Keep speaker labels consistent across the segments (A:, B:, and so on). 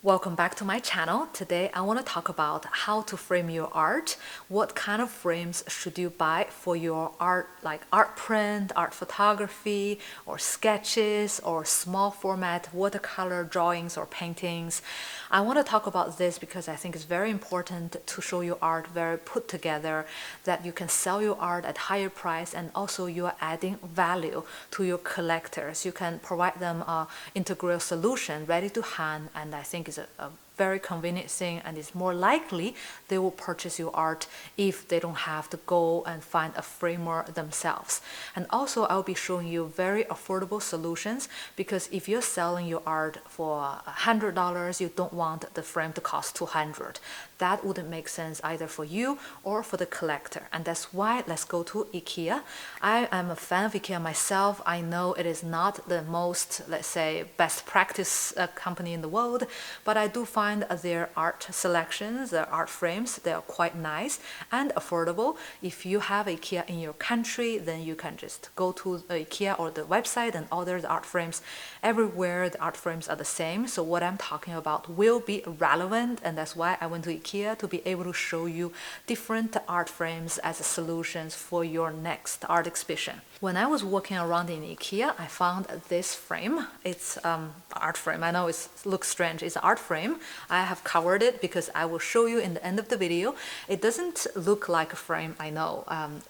A: Welcome back to my channel. Today I want to talk about how to frame your art. What kind of frames should you buy for your art, like art print, art photography, or sketches, or small format watercolor drawings or paintings. I want to talk about this because I think it's very important to show your art very put together, that you can sell your art at higher price, and also you are adding value to your collectors. You can provide them an integral solution ready to hand, and I think is a very convenient thing, and it's more likely they will purchase your art if they don't have to go and find a framer themselves. And also I'll be showing you very affordable solutions, because if you're selling your art for $100, you don't want the frame to cost $200. That wouldn't make sense either for you or for the collector. And that's why let's go to Ikea. I am a fan of Ikea myself. I know it is not the most, let's say, best practice company in the world, but I do find their art selections, their art frames, they are quite nice and affordable. If you have Ikea in your country, then you can just go to Ikea or the website and order the art frames. Everywhere the art frames are the same, so what I'm talking about will be relevant, and that's why I went to Ikea, to be able to show you different art frames as solutions for your next art exhibition. When I was walking around in Ikea, I found this frame. It's art frame. I know it looks strange. It's an art frame. I have covered it because I will show you in the end of the video. It doesn't look like a frame, I know.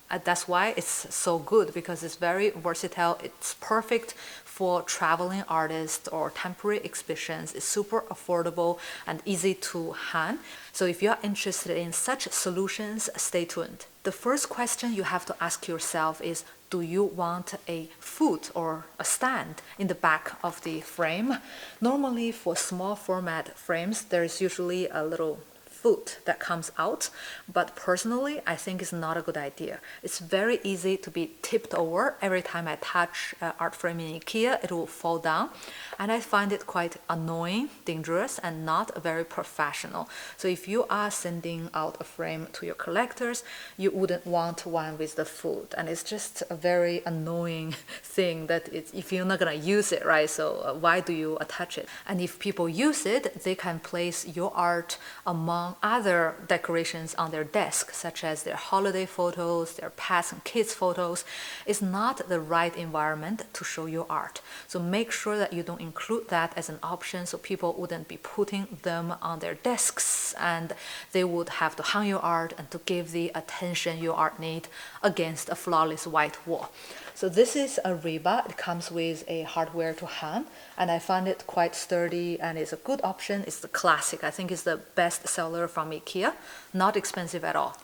A: That's why it's so good, because it's very versatile. It's perfect for traveling artists or temporary exhibitions. It's super affordable and easy to hand. So if you're interested in such solutions, stay tuned. The first question you have to ask yourself is, do you want a foot or a stand in the back of the frame? Normally for small format frames, there is usually a little foot that comes out, but personally I think it's not a good idea. It's very easy to be tipped over. Every time I touch art frame in Ikea, it will fall down, and I find it quite annoying, dangerous, and not very professional. So if you are sending out a frame to your collectors, you wouldn't want one with the foot, and it's just a very annoying thing that if you're not gonna use it, right? So why do you attach it? And if people use it, they can place your art among other decorations on their desk, such as their holiday photos, their pets and kids photos. It's not the right environment to show your art. So make sure that you don't include that as an option, so people wouldn't be putting them on their desks, and they would have to hang your art and to give the attention your art needs against a flawless white wall. So this is a Reba. It comes with a hardware to hang, and I find it quite sturdy and it's a good option. It's the classic. I think it's the best seller from Ikea. Not expensive at all.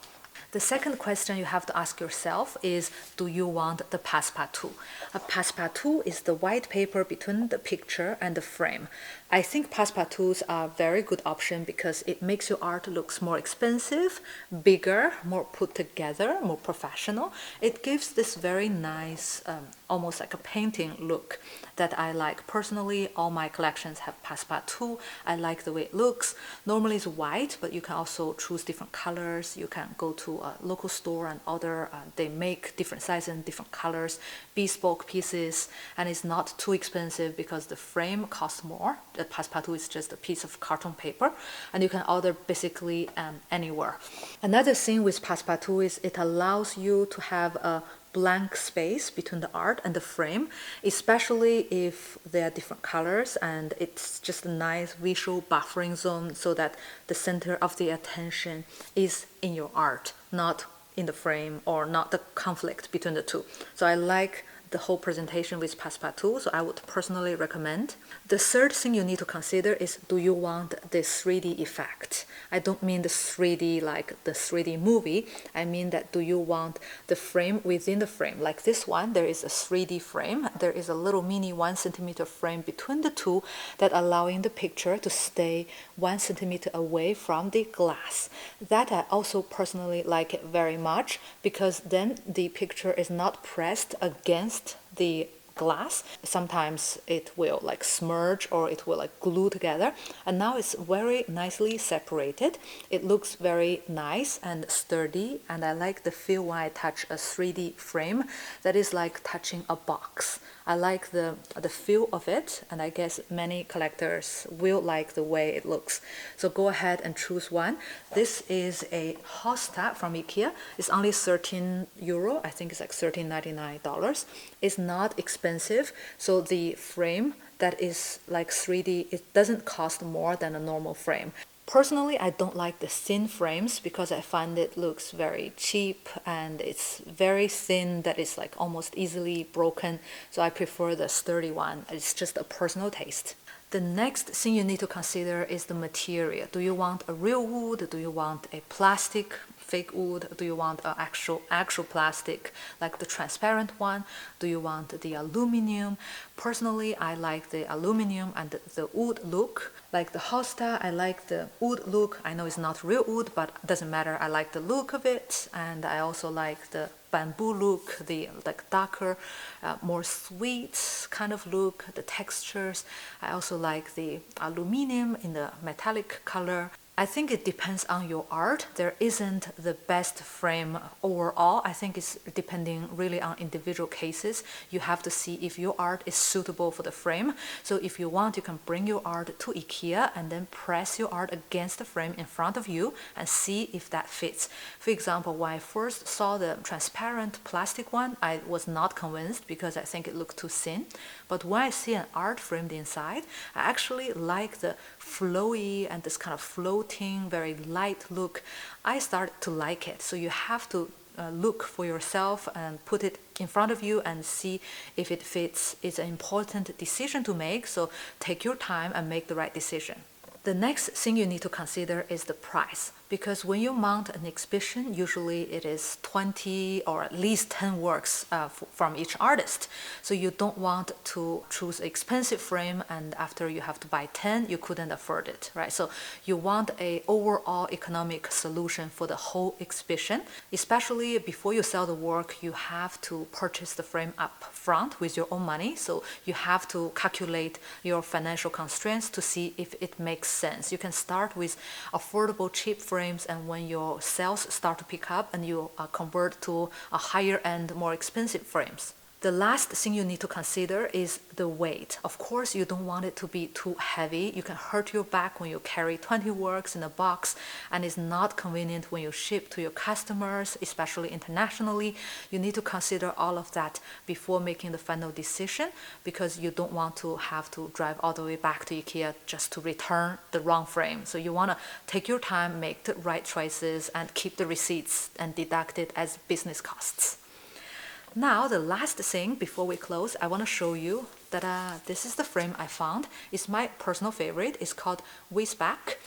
A: The second question you have to ask yourself is, do you want the Passepartout? A Passepartout is the white paper between the picture and the frame. I think Passepartouts are a very good option because it makes your art look more expensive, bigger, more put together, more professional. It gives this very nice, almost like a painting look that I like. Personally, all my collections have Passepartout. I like the way it looks. Normally it's white, but you can also choose different colors. You can go to a local store and order. They make different sizes and different colors, bespoke pieces, and it's not too expensive because the frame costs more. The Passepartout is just a piece of carton paper, and you can order basically anywhere. Another thing with Passepartout is it allows you to have a blank space between the art and the frame, especially if they are different colors, and it's just a nice visual buffering zone so that the center of the attention is in your art, not in the frame, or not the conflict between the two. So I like the whole presentation with Passepartout, so I would personally recommend. The third thing you need to consider is, do you want this 3D effect? I don't mean the 3D like the 3D movie. I mean that, do you want the frame within the frame? Like this one, there is a 3D frame. There is a little mini 1 centimeter frame between the two that allowing the picture to stay 1 centimeter away from the glass. That I also personally like it very much, because then the picture is not pressed against the glass. Sometimes it will like smudge or it will like glue together, and now it's very nicely separated. It looks very nice and sturdy, and I like the feel when I touch a 3D frame that is like touching a box. I like the feel of it, and I guess many collectors will like the way it looks. So go ahead and choose one. This is a Hosta from Ikea. It's only 13 euro. I think it's like $13.99. It's not expensive. So the frame that is like 3D, it doesn't cost more than a normal frame. Personally, I don't like the thin frames because I find it looks very cheap and it's very thin that is like almost easily broken. So I prefer the sturdy one. It's just a personal taste. The next thing you need to consider is the material. Do you want a real wood? Do you want a plastic fake wood? Do you want an actual plastic like the transparent one? Do you want the aluminum? Personally, I like the aluminum and the wood look. Like the Hosta, I like the wood look. I know it's not real wood, but it doesn't matter. I like the look of it, and I also like the bamboo look, the like darker, more sweet kind of look, the textures. I also like the aluminum in the metallic color. I think it depends on your art. There isn't the best frame overall. I think it's depending really on individual cases. You have to see if your art is suitable for the frame. So if you want, you can bring your art to Ikea and then press your art against the frame in front of you and see if that fits. For example, when I first saw the transparent plastic one, I was not convinced because I think it looked too thin. But when I see an art framed inside, I actually like the flowy and this kind of floating, very light look. I started to like it. So you have to look for yourself and put it in front of you and see if it fits. It's an important decision to make, so take your time and make the right decision. The next thing you need to consider is the price, because when you mount an exhibition, usually it is 20 or at least 10 works from each artist. So you don't want to choose an expensive frame and after you have to buy 10, you couldn't afford it, right? So you want an overall economic solution for the whole exhibition. Especially before you sell the work, you have to purchase the frame up front with your own money. So you have to calculate your financial constraints to see if it makes sense. You can start with affordable, cheap frames, and when your sales start to pick up and you convert to a higher end, more expensive frames. The last thing you need to consider is the weight. Of course, you don't want it to be too heavy. You can hurt your back when you carry 20 works in a box, and it's not convenient when you ship to your customers, especially internationally. You need to consider all of that before making the final decision, because you don't want to have to drive all the way back to Ikea just to return the wrong frame. So you want to take your time, make the right choices, and keep the receipts and deduct it as business costs. Now, the last thing before we close, I want to show you that this is the frame I found. It's my personal favorite. It's called Waistback.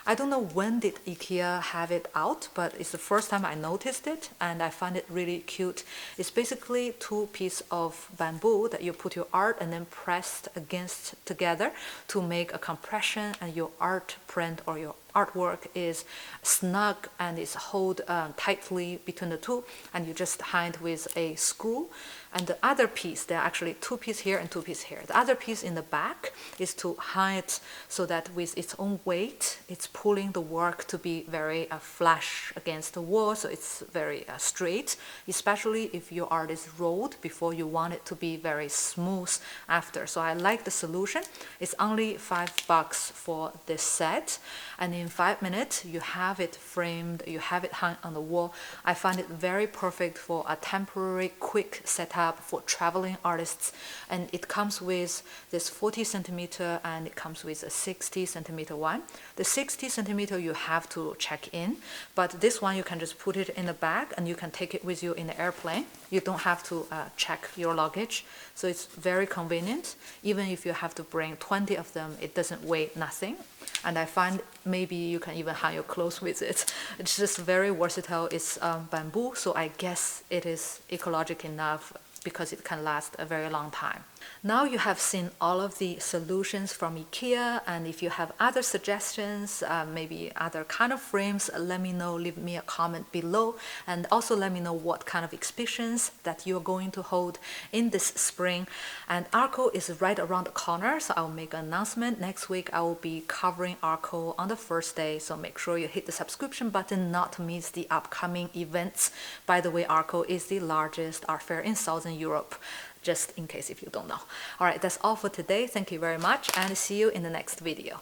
A: I don't know when did Ikea have it out, but it's the first time I noticed it, and I find it really cute. It's basically two pieces of bamboo that you put your art and then pressed against together to make a compression, and your art print or your artwork is snug and is held tightly between the two, and you just hide with a screw. And the other piece, there are actually two pieces here and two pieces here. The other piece in the back is to hide so that with its own weight, it's pulling the work to be very flush against the wall, so it's very straight, especially if your art is rolled before you want it to be very smooth after. So I like the solution. It's only $5 for this set, and in 5 minutes you have it framed, you have it hung on the wall. I find it very perfect for a temporary quick setup for traveling artists, and it comes with this 40 centimeter and it comes with a 60 centimeter one. The 60 centimeter you have to check in, but this one you can just put it in the bag and you can take it with you in the airplane. You don't have to check your luggage, so it's very convenient. Even if you have to bring 20 of them, it doesn't weigh nothing. And I find maybe you can even hang your clothes with it. It's just very versatile. It's bamboo, so I guess it is ecological enough because it can last a very long time. Now you have seen all of the solutions from Ikea, and if you have other suggestions, maybe other kind of frames, let me know, leave me a comment below, and also let me know what kind of exhibitions that you're going to hold in this spring. And Arco is right around the corner, so I'll make an announcement. Next week I will be covering Arco on the first day, so make sure you hit the subscription button not to miss the upcoming events. By the way, Arco is the largest art fair in Southern Europe, just in case if you don't know. All right, that's all for today. Thank you very much, and see you in the next video.